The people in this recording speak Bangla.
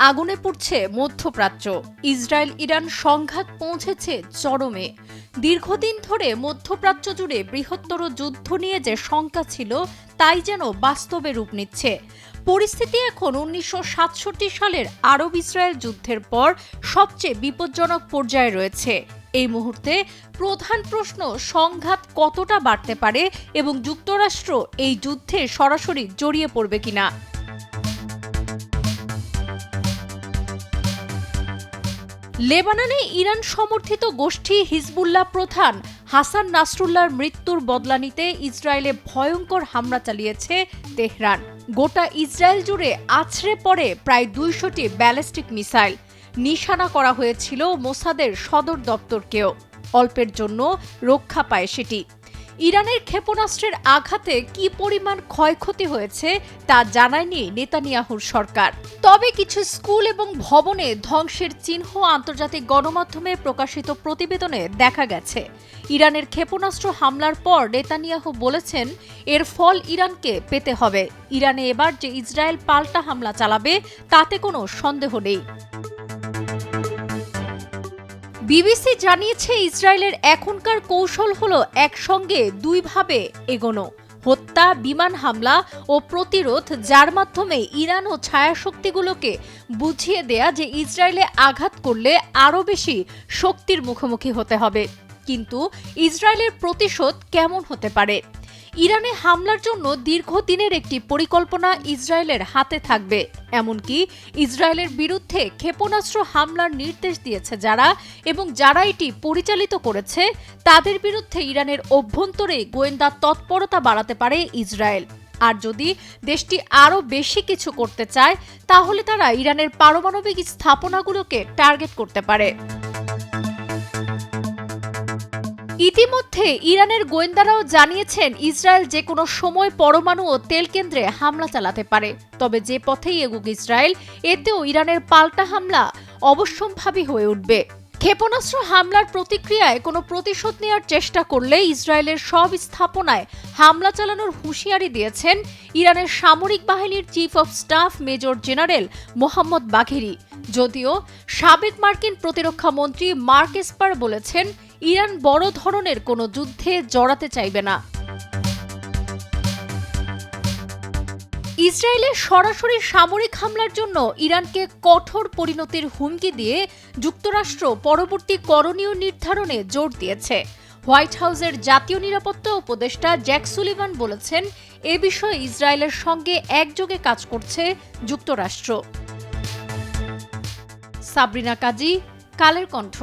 আগুনে পুড়ছে মধ্যপ্রাচ্য। ইসরায়েল ইরান সংঘাত পৌঁছেছে চরমে। দীর্ঘদিন ধরে মধ্যপ্রাচ্য জুড়ে বৃহত্তর যুদ্ধ নিয়ে যে শঙ্কা ছিল তাই যেন বাস্তবে রূপ নিচ্ছে। পরিস্থিতি এখন 1967 সালের আরব ইসরায়েল যুদ্ধের পর সবচেয়ে বিপজ্জনক পর্যায়ে রয়েছে। এই মুহূর্তে প্রধান প্রশ্ন, সংঘাত কতটা বাড়তে পারে এবং যুক্তরাষ্ট্র এই যুদ্ধে সরাসরি জড়িয়ে পড়বে কিনা। লেবাননে ইরান সমর্থিত গোষ্ঠী হিজবুল্লাহ প্রধান হাসান নাসরুল্লাহর মৃত্যুর বদলা নিতে ইসরায়েলে ভয়ঙ্কর হামলা চালিয়েছে তেহরান। গোটা ইসরায়েল জুড়ে আছড়ে পড়ে প্রায় 200টি ব্যালিস্টিক মিসাইল। নিশানা করা হয়েছিল মোসাদের সদর দপ্তরকেও। অল্পের জন্য রক্ষা পায় সেটি। ইরানের ক্ষেপণাস্ত্রের আঘাতে কি পরিমাণ ক্ষয়ক্ষতি হয়েছে তা জানায়নি নেতানিয়াহুর সরকার। তবে কিছু স্কুল এবং ভবনে ধ্বংসের চিহ্ন আন্তর্জাতিক গণমাধ্যমে প্রকাশিত প্রতিবেদনে দেখা গেছে। ইরানের ক্ষেপণাস্ত্র হামলার পর নেতানিয়াহু বলেছেন, এর ফল ইরানকে পেতে হবে। ইরানে এবার যে ইসরায়েল পাল্টা হামলা চালাবে তাতে কোনো সন্দেহ নেই। বিবিসি জানিয়েছে, ইসরায়েলের এখনকার কৌশল হলো একসঙ্গে দুইভাবে এগোনো: হত্যা, বিমান হামলা ও প্রতিরোধ, যার মাধ্যমে ইরান ও ছায়াশক্তিগুলোকে বুঝিয়ে দেয়া যে ইসরায়েলে আঘাত করলে আরও বেশি শক্তির মুখোমুখি হতে হবে। কিন্তু ইসরায়েলের প্রতিশোধ কেমন হতে পারে? ইরানে হামলার জন্য দীর্ঘদিনের একটি পরিকল্পনা ইসরায়েলের হাতে থাকবে। এমনকি ইসরায়েলের বিরুদ্ধে ক্ষেপণাস্ত্র হামলার নির্দেশ দিয়েছে যারা এবং যারা এটি পরিচালিত করেছে তাদের বিরুদ্ধে ইরানের অভ্যন্তরে গোয়েন্দা তৎপরতা বাড়াতে পারে ইসরায়েল। আর যদি দেশটি আরও বেশি কিছু করতে চায় তাহলে তারা ইরানের পারমাণবিক স্থাপনাগুলোকে টার্গেট করতে পারে। ইতিমধ্যে ইরানের গোয়েন্দারাও জানিয়েছেন, ইসরায়েল যে কোনো সময় পরমাণু ও তেল কেন্দ্রে হামলা চালাতে পারে। তবে যে পথেই এগুক ইসরায়েল, এতেও ইরানের পাল্টা হামলা অবশ্যম্ভাবী হয়ে উঠবে। ক্ষেপণাস্ত্র হামলার প্রতিক্রিয়ায় কোনো প্রতিশোধ নেওয়ার চেষ্টা করলে ইসরায়েলের সব স্থাপনায় হামলা চালানোর হুঁশিয়ারি দিয়েছেন ইরানের সামরিক বাহিনীর chief of staff major general Mohammad বাঘেরি। যদিও সাবেক মার্কিন প্রতিরক্ষা মন্ত্রী মার্ক এসপার বলেছেন, ইরান বড় ধরনের কোনো যুদ্ধে জড়াতে চাইবে না। ইসরায়েলের সরাসরি সামরিক হামলার জন্য ইরানকে কঠোর পরিণতির হুমকি দিয়ে যুক্তরাষ্ট্র পরবর্তী করণীয় নির্ধারণে জোর দিয়েছে। হোয়াইট হাউসের জাতীয় নিরাপত্তা উপদেষ্টা জ্যাক সুলিভান বলেছেন, এ বিষয়ে ইসরায়েলের সঙ্গে একযোগে কাজ করছে যুক্তরাষ্ট্র। সাবরিনা কাজী, কালের কণ্ঠ।